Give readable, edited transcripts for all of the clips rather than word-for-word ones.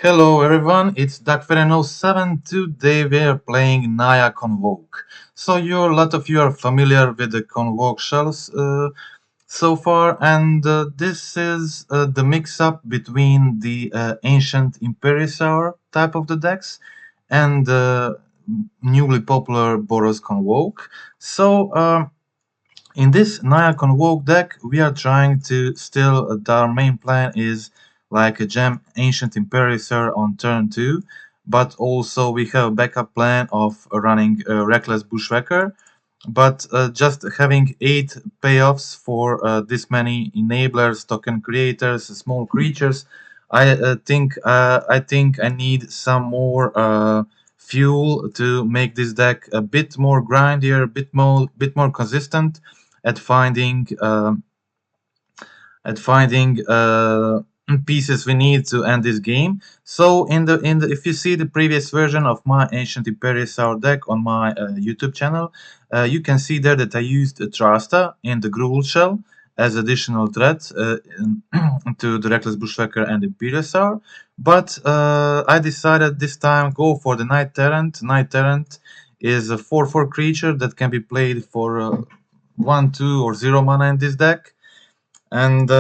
Hello everyone, it's Duckferen07. Today we are playing Naya Convoke. So a lot of you are familiar with the Convoke shells so far, and this is the mix-up between the ancient Imperiosaur type of the decks and the newly popular Boros Convoke. In this Naya Convoke deck, we are trying to still, our main plan is like a gem Ancient Imperiosaur on turn 2, but also we have a backup plan of running Reckless Bushwhacker, but just having 8 payoffs for this many enablers, token creators, small creatures, I think I need some more fuel to make this deck a bit more grindier, bit more consistent at finding pieces we need to end this game. So in the if you see the previous version of my Ancient Imperiosaur deck on my YouTube channel, you can see there that I used Trasta in the Gruul shell as additional threat to the Reckless Bushwhacker and Imperiosaur. But I decided this time go for the Night Tyrant. Night Tyrant is a 4/4 creature that can be played for 1, 2, or 0 mana in this deck, and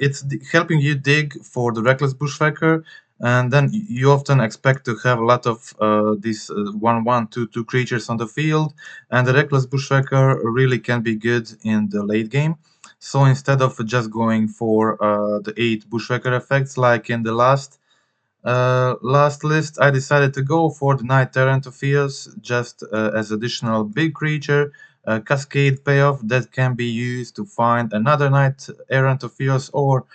it's helping you dig for the Reckless Bushwhacker, and then you often expect to have a lot of these 1/1, 2/2 creatures on the field, and the Reckless Bushwhacker really can be good in the late game. So instead of just going for the 8 Bushwhacker effects like in the last list, I decided to go for the Night Tyrant of Eos just as additional big creature, a cascade payoff that can be used to find another Knight Errant of Eos or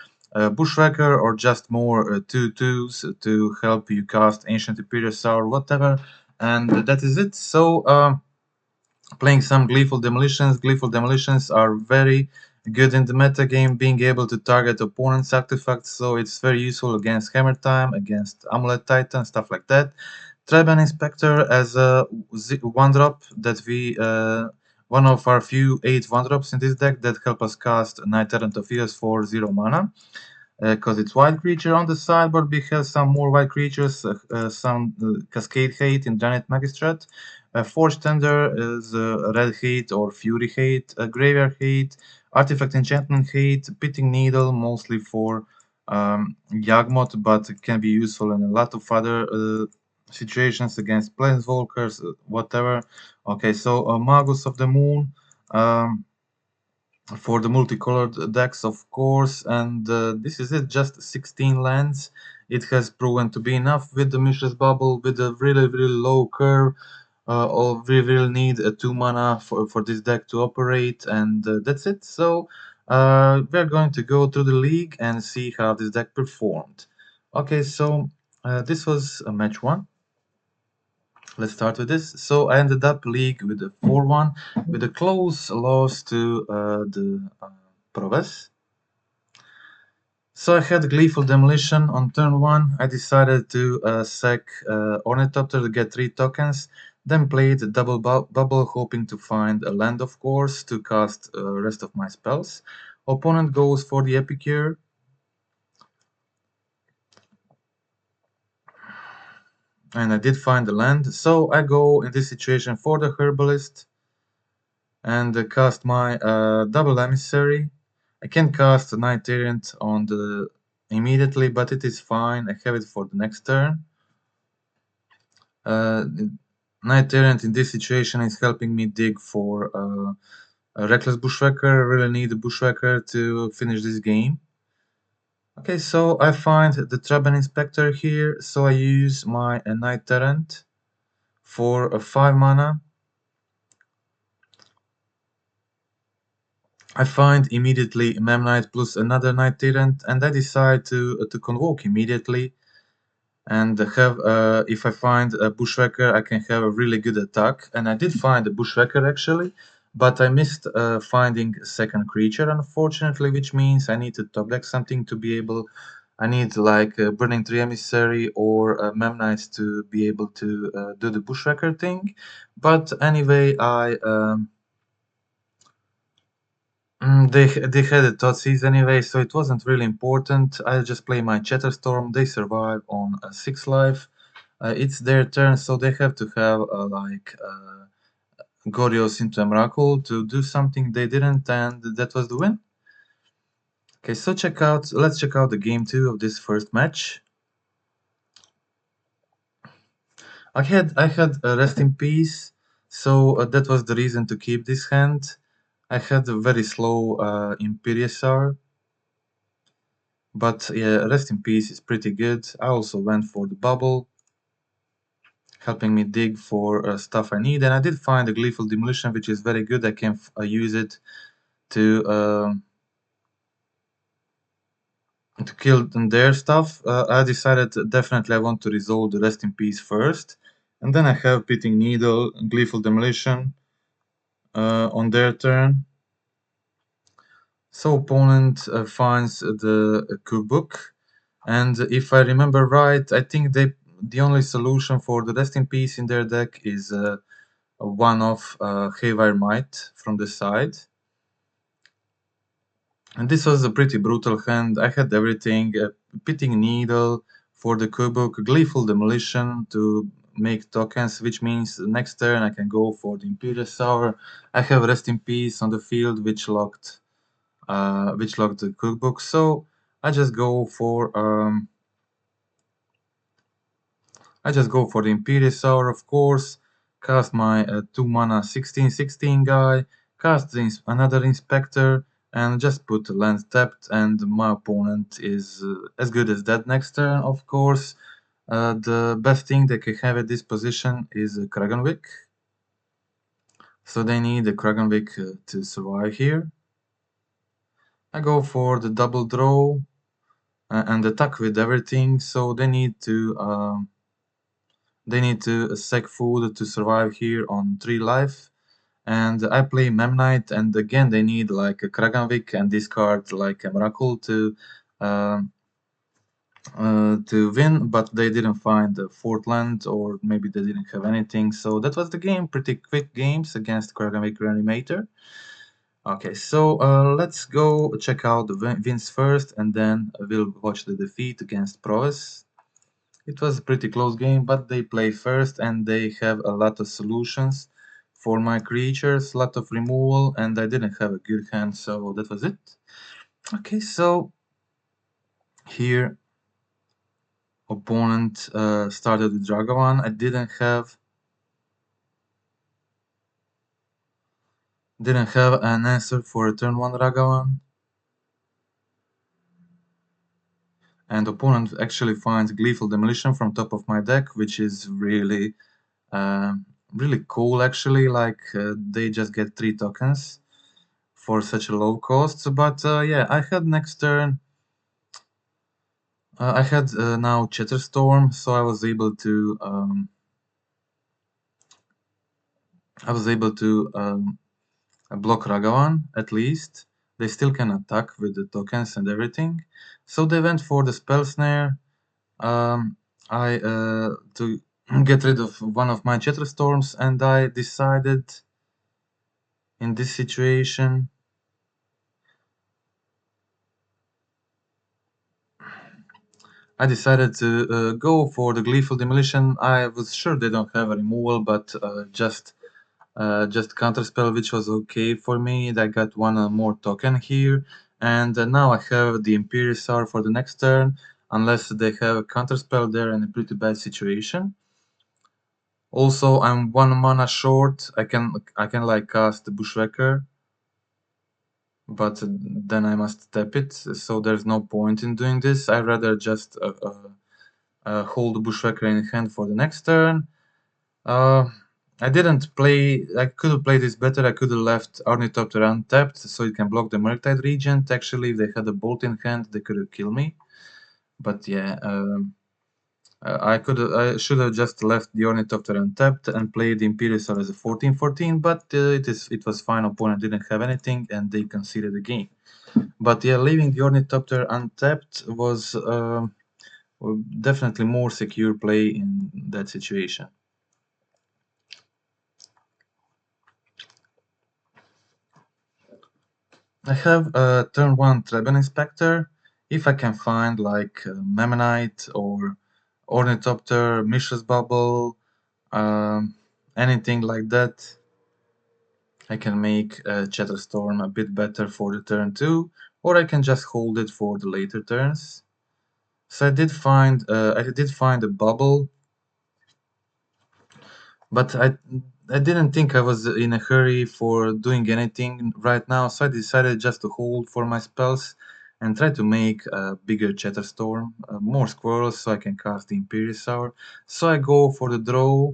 Bushwhacker, or just more 2/2s to help you cast Ancient Imperiosaur, whatever. And that is it. So playing some Gleeful Demolitions. Gleeful Demolitions are very good in the meta game, being able to target opponent's artifacts, so it's very useful against Hammer Time, against Amulet Titan, stuff like that. Treban Inspector as a 1-drop that one of our few 8 1-drops in this deck that help us cast Night Errant of Eos for 0 mana. Because it's white creature on the sideboard, we have some more white creatures, some Cascade Hate in Giant Magistrate. Forge Tender is Red Hate or Fury Hate, Graveyard Hate, Artifact Enchantment Hate, Pitting Needle, mostly for Yawgmoth, but it can be useful in a lot of other situations against Planeswalkers, whatever. Okay, so Magus of the Moon. For the multicolored decks, of course, and this is it, just 16 lands. It has proven to be enough with the Mishra's Bubble, with a really low curve. Or we will need a 2 mana for this deck to operate, and that's it. So we're going to go through the league and see how this deck performed. Okay, so this was match 1. Let's start with this. So I ended up league with a 4-1, with a close loss to the Proves. So I had Gleeful Demolition on turn 1. I decided to sack Ornithopter to get 3 tokens, then played double bubble, hoping to find a land, of course, to cast rest of my spells. Opponent goes for the Epicure. And I did find the land, so I go in this situation for the Herbalist and cast my double Emissary. I can cast a Night Tyrant on the immediately, but it is fine. I have it for the next turn. Night Tyrant in this situation is helping me dig for a Reckless Bushwhacker. I really need a Bushwhacker to finish this game. Okay, so I find the Treban Inspector here, so I use my Night Tyrant for a 5 mana. I find immediately Memnite plus another Night Tyrant, and I decide to convoke immediately. And have if I find a Bushwhacker, I can have a really good attack. And I did find a Bushwhacker actually, but I missed finding a second creature, unfortunately, which means I need to top deck something to be able. I need like a Burning Tree Emissary or Memnites to be able to do the Bushwhacker thing. But anyway, They had a Thoughtseize anyway, so it wasn't really important. I just play my Chatterstorm. They survive on 6 life. It's their turn, so they have to have Goryo's into a miracle to do something they didn't, and that was the win. Okay, so let's check out the game 2 of this first match. I had a Rest in Peace, so that was the reason to keep this hand. I had a very slow Imperiusar, but yeah, Rest in Peace is pretty good. I also went for the bubble, helping me dig for stuff I need, and I did find a Gleeful Demolition, which is very good. I can use it to kill their stuff. I decided definitely I want to resolve the Rest in Peace first, and then I have Pitting Needle, Gleeful Demolition on their turn. So opponent finds the cookbook, and if I remember right, I think the only solution for the Rest in Peace in their deck is one of Haywire Might from the side. And this was a pretty brutal hand. I had everything, Pitting Needle for the cookbook, Gleeful Demolition to make tokens, which means next turn I can go for the Imperious Hour. I have Rest in Peace on the field, which locked the cookbook. So I just go for the Imperious Hour, of course. Cast my 2 mana 16/16 guy. Cast another Inspector, and just put land tapped. And my opponent is as good as dead next turn. Of course, the best thing they can have at this position is Kragenwick. So they need the Kragenwick to survive here. I go for the double draw and attack with everything. So they need to sack food to survive here on 3 life. And I play Memnite, and again they need like a Kragenwick and discard like a Miracle to win, but they didn't find the fourth land, or maybe they didn't have anything. So that was the game. Pretty quick games against Kragenwick Reanimator. Okay, so let's go check out the wins first, and then we'll watch the defeat against Prowess. It was a pretty close game, but they play first and they have a lot of solutions for my creatures, lot of removal, and I didn't have a good hand, so that was it. Okay, so here opponent started with Dragavan. I didn't have an answer for a turn 1 Dragavan. And opponent actually finds Gleeful Demolition from top of my deck, which is really really cool actually. Like they just get 3 tokens for such a low cost. But yeah, I had next turn. I had now Chatterstorm, so I was able to block Ragavan at least. They still can attack with the tokens and everything. So they went for the Spell Snare. I to get rid of one of my Chatterstorms, and I decided in this situation to go for the Gleeful Demolition. I was sure they don't have a removal, but just Counterspell, which was okay for me. I got one more token here, and now I have the Imperiusar for the next turn. Unless they have a Counterspell, they're in a pretty bad situation. Also, I'm 1 mana short. I can like cast the Bushwhacker, but then I must tap it. So there's no point in doing this. I'd rather just hold the Bushwhacker in hand for the next turn. I didn't play. I could have played this better. I could have left Ornithopter untapped so it can block the Murktide Regent. Actually, if they had a bolt in hand, they could have killed me. But yeah, I should have just left the Ornithopter untapped and played the Imperiusar as a 14/14. But it was fine. Opponent didn't have anything, and they conceded the game. But yeah, leaving the Ornithopter untapped was definitely more secure play in that situation. I have a turn 1 Treben Inspector. If I can find like Memmonite or Ornithopter, Mishra's Bubble, um, anything like that, I can make Chatterstorm a bit better for the turn 2, or I can just hold it for the later turns. So I did find a bubble, but I didn't think I was in a hurry for doing anything right now, so I decided just to hold for my spells and try to make a bigger Chatterstorm, more squirrels so I can cast the Imperious Hour. So I go for the draw,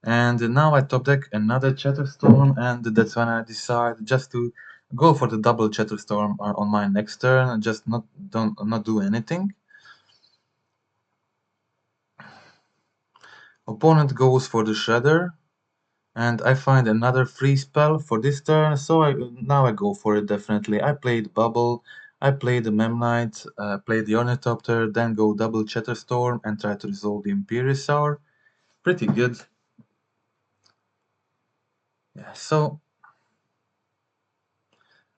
and now I top deck another Chatterstorm, and that's when I decide just to go for the double Chatterstorm on my next turn and just not do anything. Opponent goes for the Shredder, and I find another free spell for this turn, so now I go for it definitely. I played Bubble, I played the Memnite, played the Ornithopter, then go double Chatterstorm and try to resolve the Imperious Hour. Pretty good. Yeah, so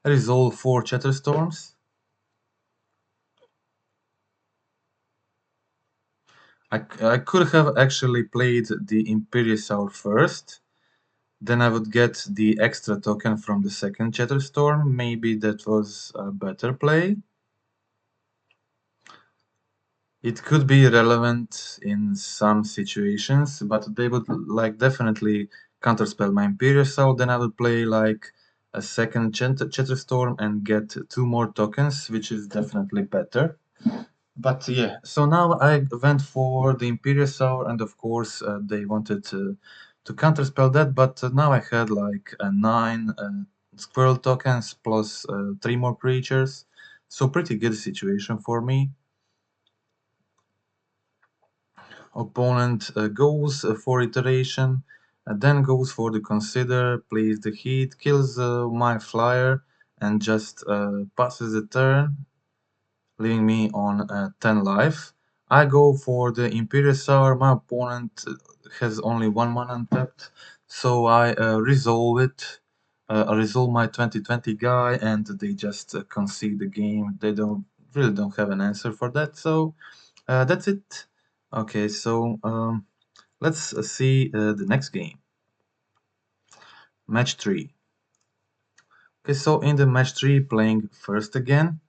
I resolve 4 Chatterstorms. I could have actually played the Imperious Hour first, then I would get the extra token from the second Chatterstorm. Maybe that was a better play. It could be relevant in some situations, but they would like definitely counterspell my Imperious Hour. Then I would play like a second Chatterstorm and get 2 more tokens, which is definitely better. But yeah, so now I went for the Imperious Hour, and of course they wanted to counterspell that, but now I had like 9 squirrel tokens plus 3 more creatures, so pretty good situation for me. Opponent goes for iteration, then goes for the consider, plays the heat, kills my flyer, and just passes the turn, leaving me on 10 life. I go for the Imperious Hour. My opponent has only 1 mana untapped, so I resolve it. I resolve my 2020 guy, and they just concede the game. They don't have an answer for that, so that's it. Okay, so let's see the next game. Match 3. Okay, so in the match 3, playing first again,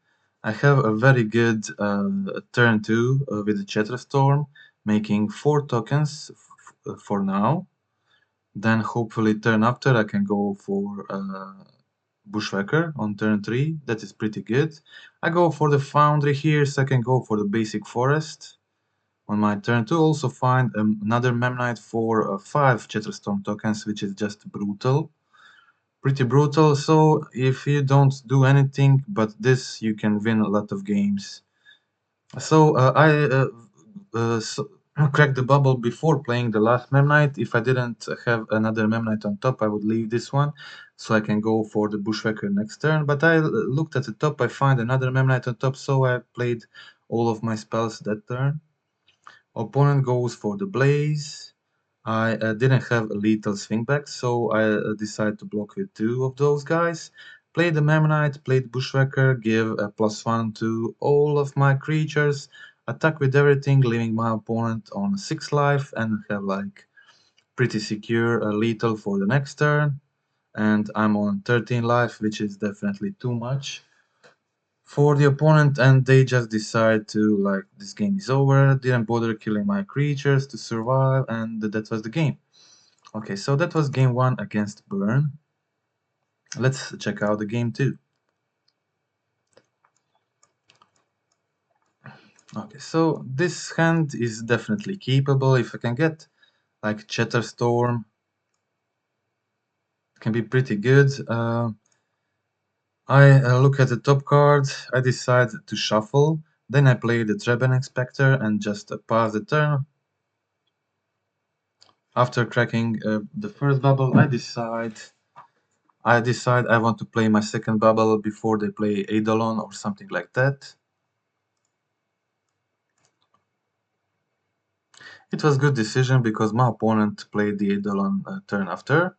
I have a very good turn 2 with the Chatterstorm, making 4 tokens for now. Then hopefully turn after I can go for Bushwhacker on turn 3. That is pretty good. I go for the Foundry here, so I can go for the basic forest. On my turn 2, also find another Memnite for 5 Chatterstorm tokens, which is just brutal. Pretty brutal, so if you don't do anything but this, you can win a lot of games. So I cracked the bubble before playing the last Memnite. If I didn't have another Memnite on top, I would leave this one, so I can go for the Bushwhacker next turn. But I looked at the top, I find another Memnite on top, so I played all of my spells that turn. Opponent goes for the Blaze. I didn't have a lethal swingback, so I decided to block with 2 of those guys. Play the Memnite, play the Bushwhacker, give a +1 to all of my creatures, attack with everything, leaving my opponent on 6 life, and have like pretty secure lethal for the next turn. And I'm on 13 life, which is definitely too much for the opponent, and they just decide to like, this game is over, didn't bother killing my creatures to survive, and that was the game. Okay, so that was game 1 against Burn. Let's check out the game 2. Okay, so this hand is definitely keepable. If I can get like Chatterstorm, it can be pretty good. I look at the top card, I decide to shuffle, then I play the Treben Inspector and just pass the turn. After cracking the first bubble, I decide I want to play my second bubble before they play Eidolon or something like that. It was good decision because my opponent played the Eidolon turn after.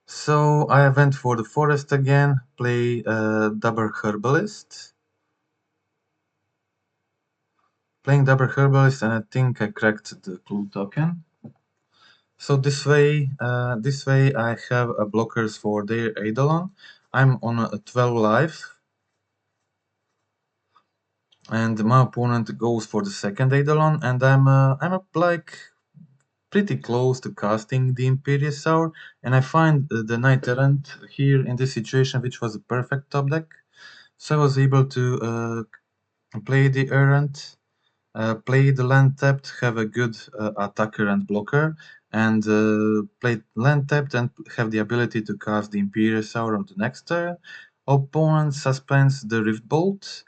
So I went for the forest again, play double herbalist. Playing double herbalist, and I think I cracked the clue token. So this way I have blockers for their Eidolon. I'm on a 12 life, and my opponent goes for the second Eidolon, and I'm like pretty close to casting the Imperious Hour, and I find the Knight Errant here in this situation, which was a perfect top deck. So I was able to play the Errant, play the land tapped, have a good attacker and blocker, and play land tapped and have the ability to cast the Imperious Hour on the next turn. Opponent suspends the Rift Bolt,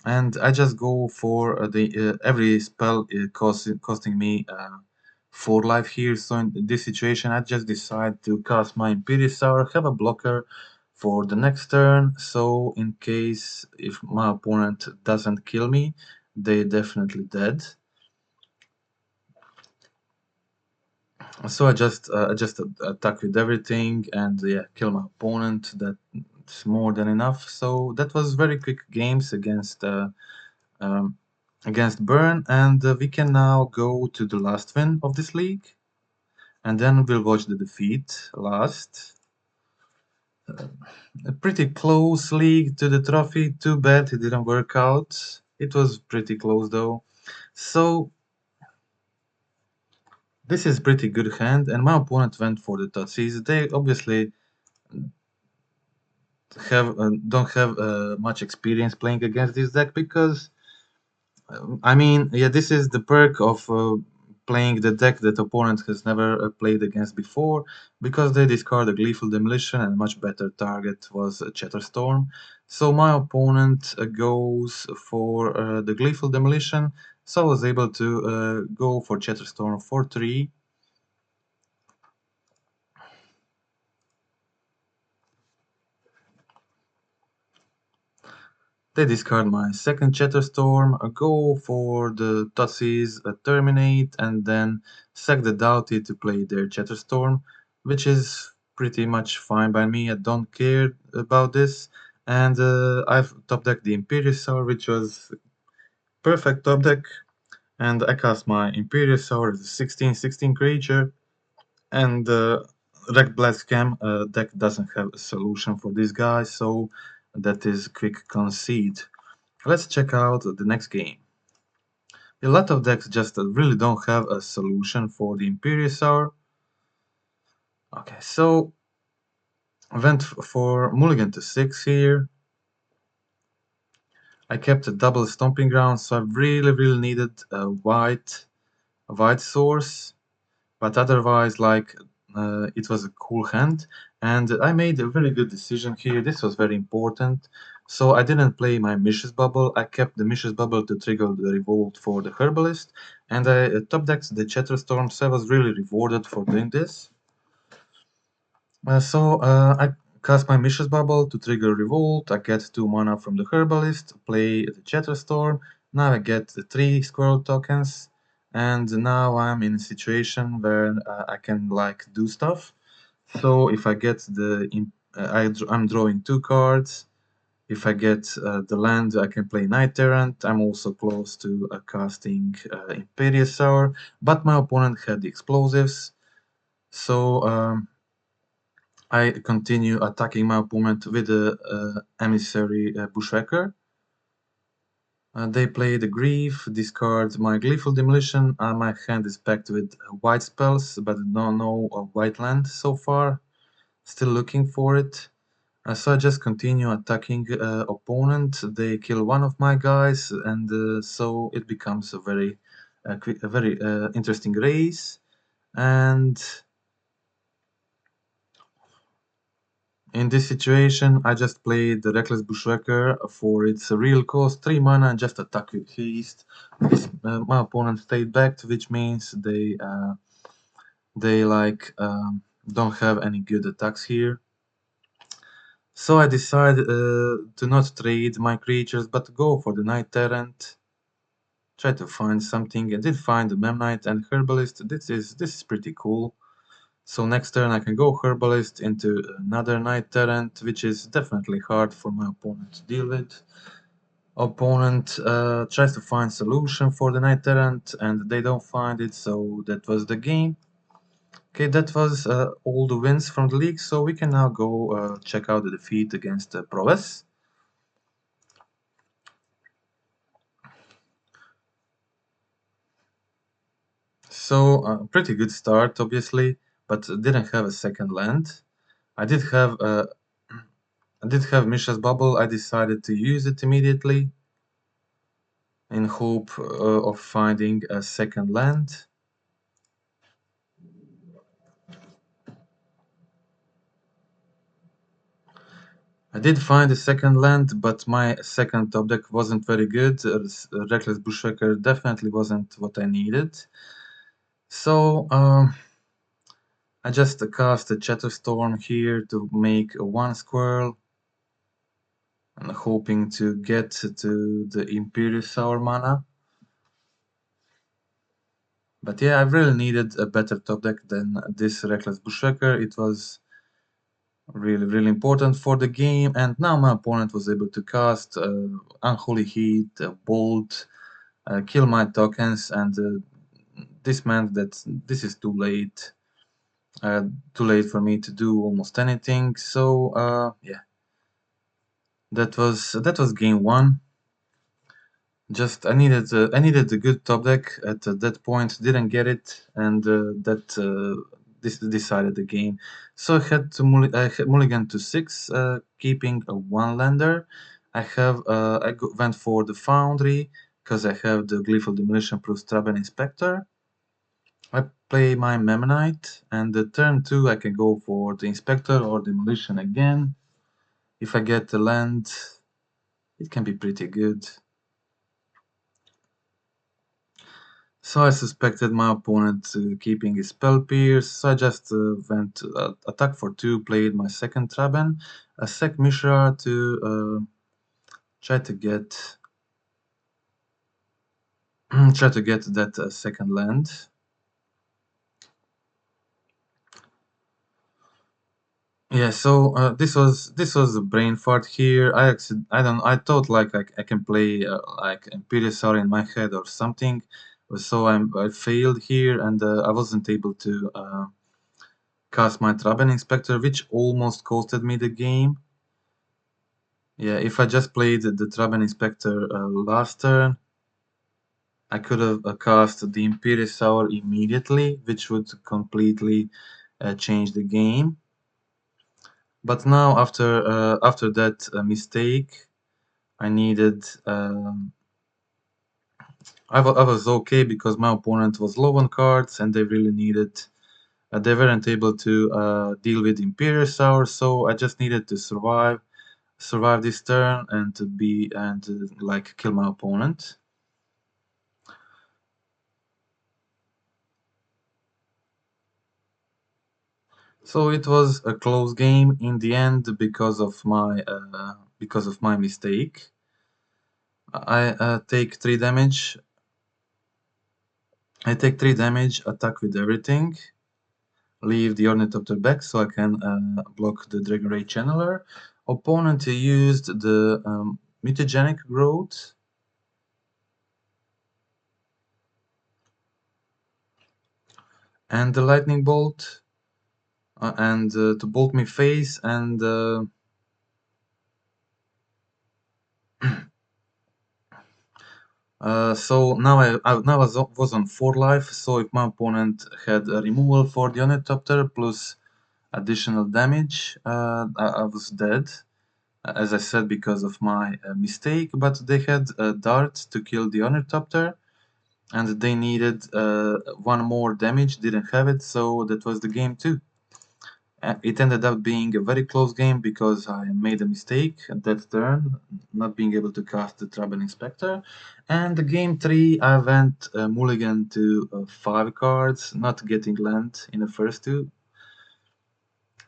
and I just go for the every spell costing me 4 life here. So in this situation, I just decide to cast my Imperious Hour, have a blocker for the next turn. So in case if my opponent doesn't kill me, they definitely dead. So I just attack with everything and yeah, kill my opponent. That's more than enough. So that was very quick games um, against Burn, and we can now go to the last win of this league, and then we'll watch the defeat last. A pretty close league to the trophy. Too bad it didn't work out. It was pretty close though. So this is pretty good hand, and my opponent went for the Tutsis. They obviously don't have much experience playing against this deck because I mean, yeah, this is the perk of playing the deck that opponent has never played against before, because they discard a Gleeful Demolition and much better target was Chatterstorm. So my opponent goes for the Gleeful Demolition, so I was able to go for Chatterstorm for 3. They discard my second Chatterstorm, go for the Tussies, Terminate, and then sack the Doughty to play their Chatterstorm, which is pretty much fine by me. I don't care about this. And I've top decked the Imperious Hour, which was perfect top deck. And I cast my Imperious Hour as a 16/16 creature. And Wreck Blast Scam deck doesn't have a solution for this guy, so that is quick concede. Let's check out the next game. A lot of decks just really don't have a solution for the Imperious Hour. Okay, so I went for Mulligan to 6 here. I kept a double Stomping Ground, so I really needed a white source. But otherwise, like, it was a cool hand, and I made a very good decision here. This was very important. So I didn't play my Mish's Bubble. I kept the Mish's Bubble to trigger the Revolt for the Herbalist, and I top decked the Chatterstorm, so I was really rewarded for doing this. I cast my Mish's Bubble to trigger Revolt. I get 2 mana from the Herbalist, play the Chatterstorm. Now I get the 3 Squirrel tokens, and now I'm in a situation where I can like do stuff. So if I get I'm drawing 2 cards. If I get the land, I can play Knight Errant. I'm also close to casting Imperious Hour, but my opponent had the explosives. So I continue attacking my opponent with the Emissary Bushwhacker. They play the Grief, discard my Gleeful Demolition. My hand is packed with white spells, but no white land so far. Still looking for it. So I just continue attacking opponent. They kill one of my guys, and so it becomes a very interesting race. And in this situation, I just played the Reckless Bushwhacker for its real cost, 3 mana, and just attack with haste. My opponent stayed back, which means they like don't have any good attacks here. So I decided to not trade my creatures, but go for the Knight Errant. Try to find something. I did find the Memnite and Herbalist. This is pretty cool. So next turn I can go Herbalist into another Knight Terrant, which is definitely hard for my opponent to deal with. Opponent tries to find solution for the Knight Terrant and they don't find it, so that was the game. Okay, that was all the wins from the league, so we can now go check out the defeat against Proves. So, pretty good start, obviously, but didn't have a second land. I did have Mishra's Bubble. I decided to use it immediately in hope of finding a second land. I did find a second land, but my second top deck wasn't very good. Reckless Bushwhacker definitely wasn't what I needed. So, I just cast a Chatterstorm here to make a 1 squirrel and hoping to get to the Imperious Sour mana. But yeah, I really needed a better top deck than this Reckless Bushwhacker. It was really important for the game, and now my opponent was able to cast Unholy Heat, Bolt, kill my tokens, and this meant that this is too late. Too late for me to do almost anything. So yeah, that was game one. Just I needed a good top deck at that point. Didn't get it, and that this decided the game. So I had mulligan to 6, keeping a 1-lander. Went for the Foundry because I have the Gleeful Demolition plus Traben Inspector. I play my Memnite, and the turn 2 I can go for the Inspector or Demolition again. If I get the land, it can be pretty good. So I suspected my opponent keeping his Spell Pierce, so I just went attack for 2, played my second Traben, a sec Mishra to try to get that second land. Yeah, so this was a brain fart here. I thought like I can play like Imperial in my head or something, so I failed here and I wasn't able to cast my Traben Inspector, which almost costed me the game. Yeah, if I just played the Traben Inspector last turn, I could have cast the Imperious Hour immediately, which would completely change the game. But now, after that mistake, I needed. I was okay because my opponent was low on cards, and they really needed. They weren't able to deal with Imperious Hour, so I just needed to survive this turn and like kill my opponent. So it was a close game in the end because of my mistake. I take 3 damage. I take 3 damage, attack with everything, leave the Ornithopter back so I can block the Dragon Ray Channeler. Opponent used the Mutagenic Growth. And the Lightning Bolt. And to bolt me face and so now I was on 4 life, so if my opponent had a removal for the Ornithopter plus additional damage, I was dead, as I said, because of my mistake, but they had a dart to kill the Ornithopter, and they needed 1 more damage, didn't have it, so that was the game too. It ended up being a very close game because I made a mistake at that turn, not being able to cast the Trouble Inspector. And the game 3, I went mulligan to 5 cards, not getting land in the first 2.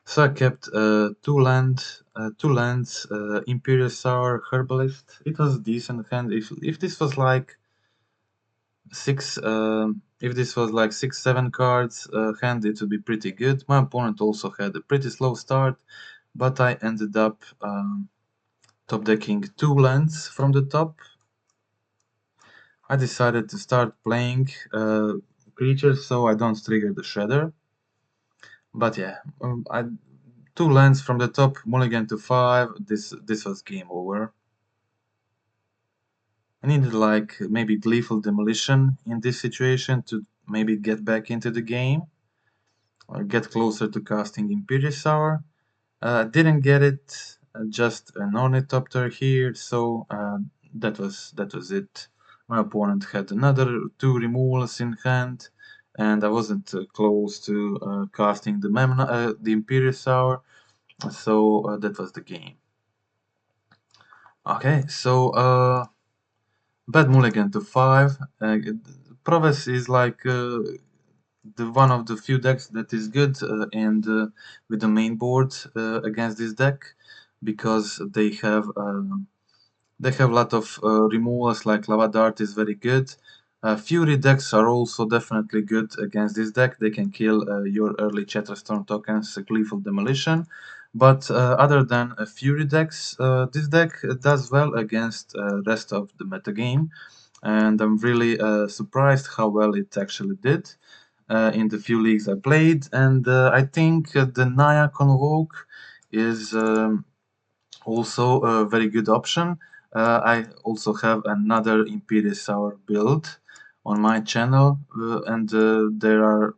So I kept 2 lands, Imperial Sour, Herbalist. It was a decent hand. If this was like 6 if this was like 6-7 cards hand, it would be pretty good. My opponent also had a pretty slow start, but I ended up top decking 2 lands from the top. I decided to start playing creatures so I don't trigger the Shredder. But yeah, 2 lands from the top, mulligan to 5. This was game over. I needed like maybe Gleeful Demolition in this situation to maybe get back into the game or get closer to casting Imperious Hour. Didn't get it, just an Ornithopter here, so that was it. My opponent had another 2 removals in hand, and I wasn't close to casting the Imperious Hour, so that was the game. Okay, so bad mulligan to 5. Proves is like the one of the few decks that is good and with the main board against this deck, because they have a lot of removals, like Lava Dart is very good. Fury decks are also definitely good against this deck. They can kill your early Chatterstorm tokens, Gleeful Demolition. But other than Fury decks, this deck does well against rest of the metagame. And I'm really surprised how well it actually did in the few leagues I played. And I think the Naya Convoke is also a very good option. I also have another Imperious Hour build on my channel, and there are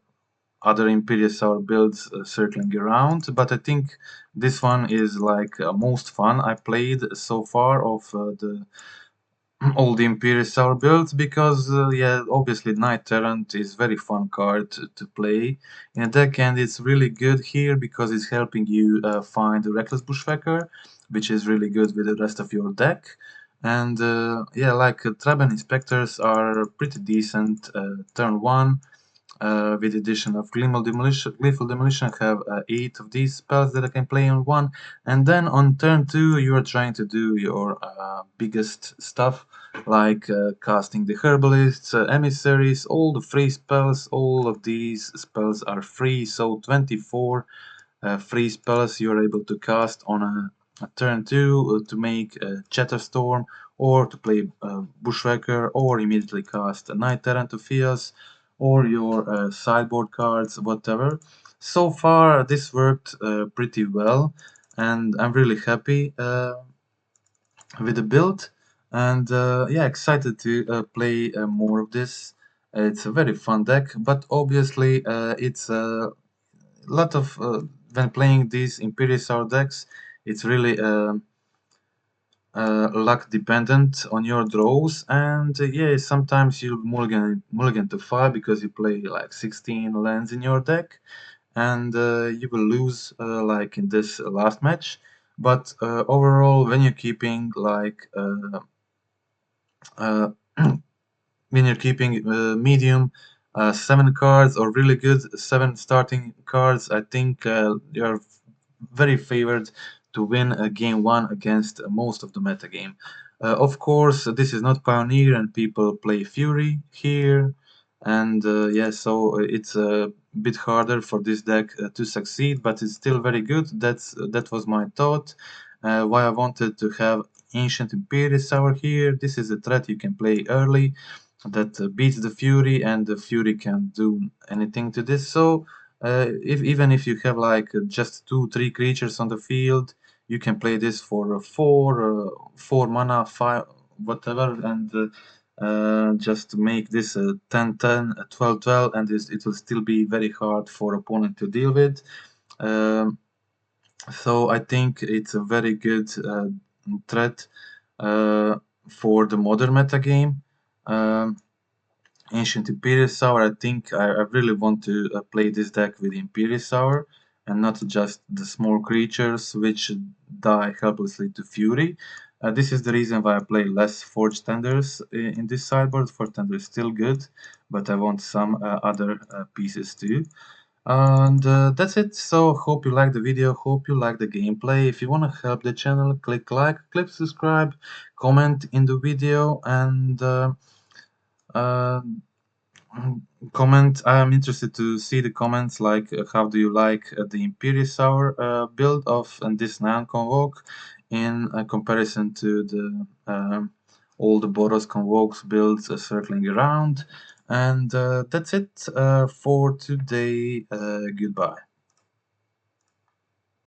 other Imperious Hour builds circling around, but I think this one is like most fun I played so far of the all the Imperious Hour builds, because yeah, obviously Knight Tyrant is very fun card to play in a deck, and it's really good here because it's helping you find the Reckless Bushwhacker, which is really good with the rest of your deck. And yeah, like Traben Inspectors are pretty decent turn 1. With the addition of Gleeful Demolition, I have 8 of these spells that I can play on 1. And then on turn 2, you are trying to do your biggest stuff, like casting the Herbalists, Emissaries, all the free spells. All of these spells are free, so 24 free spells you're able to cast on a turn 2 to make a Chatterstorm, or to play Bushwhacker, or immediately cast a Knight Tyrant to Fias, or your sideboard cards, whatever. So far, this worked pretty well, and I'm really happy with the build. And yeah, excited to play more of this. It's a very fun deck, but obviously it's a lot of when playing these Imperious Hour decks, it's really luck dependent on your draws, and yeah, sometimes you'll mulligan to 5 because you play like 16 lands in your deck, and you will lose like in this last match. But overall, when you're keeping like uh, when you're keeping medium 7 cards, or really good 7 starting cards, I think you're very favored to win game 1 against most of the metagame. Of course, this is not Pioneer, and people play Fury here, and yeah, so it's a bit harder for this deck to succeed, but it's still very good. That was my thought. Why I wanted to have Ancient Imperious Hour here. This is a threat you can play early that beats the Fury, and the Fury can do anything to this. So even if you have like just 2-3 creatures on the field, you can play this for 4 mana, 5 whatever, and just make this a 10-10, a 12-12, and it will still be very hard for opponent to deal with. So I think it's a very good threat for the modern metagame. Ancient Imperious Hour, I think I really want to play this deck with Imperious Hour, and not just the small creatures which die helplessly to Fury. This is the reason why I play less Forge Tenders in this sideboard. Forge Tender is still good, but I want some other pieces too. And that's it. So hope you like the video, hope you like the gameplay. If you want to help the channel, click like, click subscribe, comment in the video, and comment. I am interested to see the comments, like how do you like the Imperious Hour build of this Naya Convoke in comparison to the all the Boros Convokes builds circling around. And that's it for today. Goodbye.